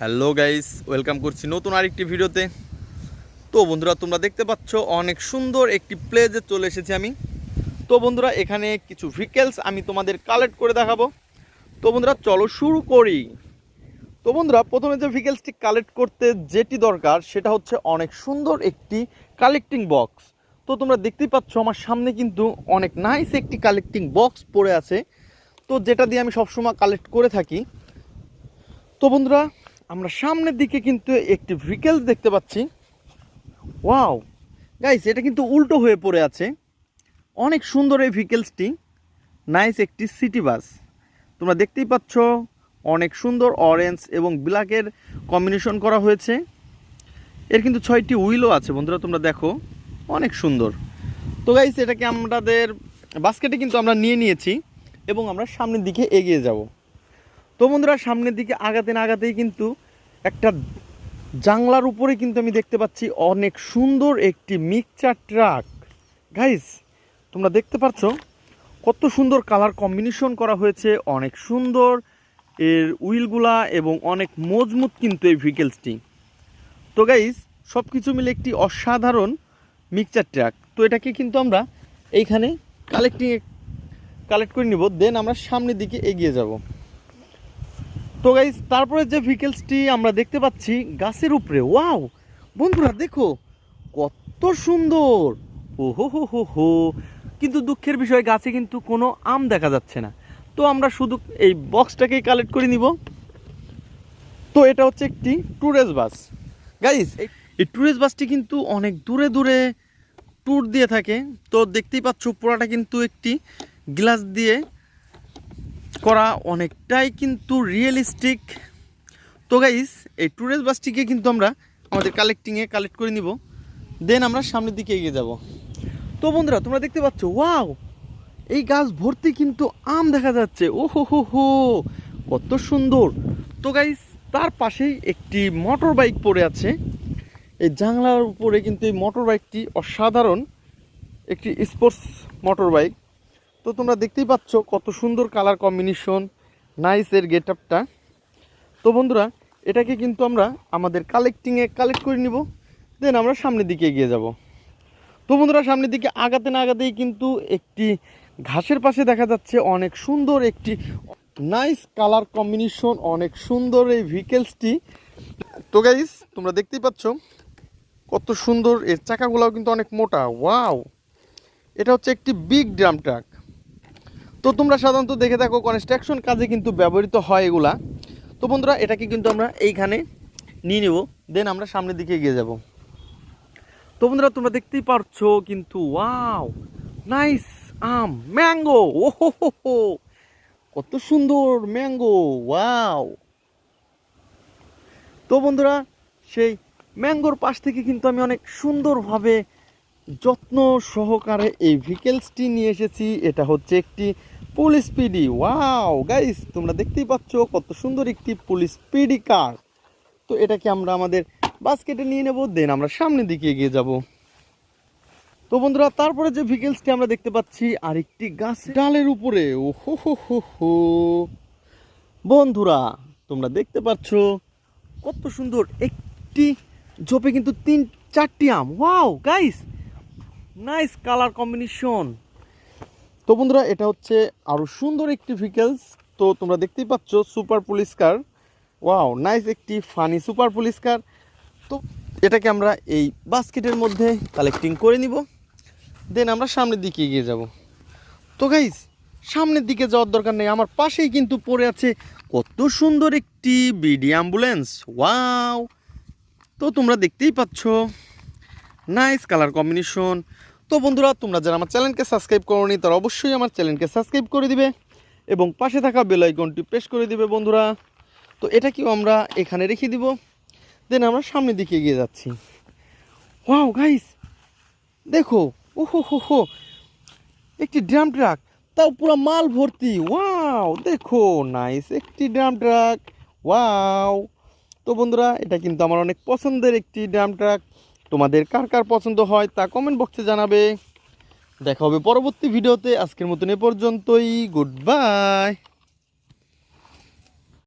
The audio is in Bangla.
হ্যালো গাইস, ওয়েলকাম করছি নতুন আরেকটি ভিডিওতে। তো বন্ধুরা, তোমরা দেখতে পাচ্ছ অনেক সুন্দর একটি প্লেজে চলে এসেছি আমি। তো বন্ধুরা, এখানে কিছু ভেহিকেলস আমি তোমাদের কালেক্ট করে দেখাবো। তো বন্ধুরা, চলো শুরু করি। তো বন্ধুরা, প্রথমে যে ভেহিকেলসটি কালেক্ট করতে যেটি দরকার সেটা হচ্ছে অনেক সুন্দর একটি কালেক্টিং বক্স। তো তোমরা দেখতেই পাচ্ছ আমার সামনে কিন্তু অনেক নাইস একটি কালেক্টিং বক্স পড়ে আছে, তো যেটা দিয়ে আমি সবসময় কালেক্ট করে থাকি। তো বন্ধুরা, আমরা সামনের দিকে কিন্তু একটি ভেহিকেলস দেখতে পাচ্ছি। ওয়াও গাইস, এটা কিন্তু উল্টো হয়ে পড়ে আছে। অনেক সুন্দর এই ভেহিকেলসটি, নাইস একটি সিটি বাস। তোমরা দেখতেই পাচ্ছ অনেক সুন্দর অরেঞ্জ এবং ব্ল্যাকের কম্বিনেশন করা হয়েছে। এর কিন্তু 6টি হুইলও আছে বন্ধুরা, তোমরা দেখো অনেক সুন্দর। তো গাইস, এটাকে আমাদের বাস্কেটে কিন্তু আমরা নিয়ে নিয়েছি এবং আমরা সামনের দিকে এগিয়ে যাব। তো বন্ধুরা, সামনের দিকে আগাতে না আগাতেই কিন্তু একটা জানলার উপরে কিন্তু আমি দেখতে পাচ্ছি অনেক সুন্দর একটি মিক্সচার ট্রাক। গাইস, তোমরা দেখতে পাচ্ছ কত সুন্দর কালার কম্বিনেশন করা হয়েছে, অনেক সুন্দর এর উইলগুলা এবং অনেক মজবুত কিন্তু এই ভেহিকেলসটি। তো গাইস, সব কিছু মিলে একটি অসাধারণ মিক্সচার ট্রাক। তো এটাকে কিন্তু আমরা এইখানে কালেক্ট করে নিব, দেন আমরা সামনের দিকে এগিয়ে যাব। তো গাইস, তারপরে যে ভেহিকেলসটি আমরা দেখতে পাচ্ছি গাছের উপরে। ওয়াও বন্ধুরা, দেখো কত সুন্দর। ও হো হো হো হো, কিন্তু দুঃখের বিষয় গাছে কিন্তু কোনো আম দেখা যাচ্ছে না। তো আমরা শুধু এই বক্সটাকেই কালেক্ট করে নিব। তো এটা হচ্ছে একটি ট্যুরিস্ট বাস। গাইস, এই ট্যুরিস্ট বাসটি কিন্তু অনেক দূরে দূরে ট্যুর দিয়ে থাকে। তো দেখতেই পাচ্ছ পুরাটা কিন্তু একটি গ্লাস দিয়ে করা, অনেকটাই কিন্তু রিয়েলিস্টিক। তো গাইস, এই ট্যুরিস্ট বাসটিকে কিন্তু আমরা আমাদের কালেক্ট করে নিব, দেন আমরা সামনের দিকে এগিয়ে যাব। তো বন্ধুরা, তোমরা দেখতে পাচ্ছ ওয়াও, এই গাছ ভর্তি কিন্তু আম দেখা যাচ্ছে। ও হো হো হো, কত সুন্দর। তো গাইস, তার পাশেই একটি মোটর বাইক পড়ে আছে। এই জানলার উপরে কিন্তু এই মোটর বাইকটি অসাধারণ একটি স্পোর্টস মোটর বাইক। তো তোমরা দেখতেই পাচ্ছ কত সুন্দর কালার কম্বিনেশন, নাইস এর গেট আপটা। তো বন্ধুরা, এটাকে কিন্তু আমরা আমাদের কালেক্ট করে নিব, দেন আমরা সামনের দিকে এগিয়ে যাব। তো বন্ধুরা, সামনের দিকে আগাতে না আগাতেই কিন্তু একটি ঘাসের পাশে দেখা যাচ্ছে অনেক সুন্দর একটি নাইস কালার কম্বিনেশন, অনেক সুন্দর এই ভেহিকেলসটি। তো গাইস, তোমরা দেখতেই পাচ্ছ কত সুন্দর, এর চাকাগুলোও কিন্তু অনেক মোটা। ওয়াও, এটা হচ্ছে একটি বিগ ড্রাম ট্রাক। তো তোমরা সাধারণত দেখে থাকো কনস্ট্রাকশন কাজে কিন্তু ব্যবহৃত হয় এগুলা। তো বন্ধুরা, এটাকে কিন্তু আমরা এইখানে নিয়ে নেব, দেন আমরা সামনের দিকে এগিয়ে যাব। তো বন্ধুরা, তোমরা দেখতেই পারছো কিন্তু ওয়াও, নাইস আম, ম্যাঙ্গো। ও হো হো হো, কত সুন্দর ম্যাঙ্গো। ওয়াও। তো বন্ধুরা, সেই ম্যাঙ্গোর পাশ থেকে কিন্তু আমি অনেক সুন্দরভাবে যত্ন সহকারে এই ভেহিকেলসটি নিয়ে এসেছি। এটা হচ্ছে একটি ফুল স্পিডি। ওয়াও গাইস, তোমরা দেখতেই পাচ্ছ কত সুন্দর একটি ফুল স্পিডি কার। তো এটাকে আমরা আমাদের বাস্কেটে নিয়ে নেব, দেন আমরা সামনের দিকে এগিয়ে যাব। তো বন্ধুরা, তারপরে যে ভেহিকেলসটি আমরা দেখতে পাচ্ছি আরেকটি গাছ ডালের উপরে। ও হো হো হো হো, বন্ধুরা তোমরা দেখতে পাচ্ছ কত সুন্দর একটি ঝোপে কিন্তু 3-4টি আম। Wow guys, nice colour combination. তো বন্ধুরা, এটা হচ্ছে আরো সুন্দর একটি ভেহিকেলস। তো তোমরা দেখতেই পাচ্ছ সুপার পুলিশ কার। ওয়াও, নাইস একটি ফানি সুপার পুলিশ কার। তো এটাকে আমরা এই বাস্কেটের মধ্যে কালেক্টিং করে নিব, দেন আমরা সামনের দিকে এগিয়ে যাব। তো গাইস, সামনের দিকে যাওয়ার দরকার নেই, আমার পাশেই কিন্তু পড়ে আছে কত সুন্দর একটি বিডি অ্যাম্বুলেন্স। ওয়াও, তো তোমরা দেখতেই পাচ্ছ নাইস কালার কম্বিনেশন। তো বন্ধুরা, তোমরা যারা আমার চ্যানেলকে সাবস্ক্রাইব করোনি তারা অবশ্যই আমার চ্যানেলকে সাবস্ক্রাইব করে দিবে এবং পাশে থাকা বেল আইকনটি প্রেস করে দিবে বন্ধুরা। তো এটাকেও আমরা এখানে রেখে দিব, দেন আমরা সামনের দিকে এগিয়ে যাচ্ছি। ওয়াও গাইস, দেখো ও হো হো হো, একটি ড্রাম ট্রাক, তাও পুরো মাল ভর্তি। ওয়াও, দেখো নাইস একটি ড্রাম ট্রাক। ওয়াও। তো বন্ধুরা, এটা কিন্তু আমার অনেক পছন্দের একটি ড্রাম ট্রাক। তোমাদের কার কার পছন্দ হয় তা কমেন্ট বক্সে জানাবে। দেখা হবে পরবর্তী ভিডিওতে। আজকের মতন এ পর্যন্তই, গুড বাই।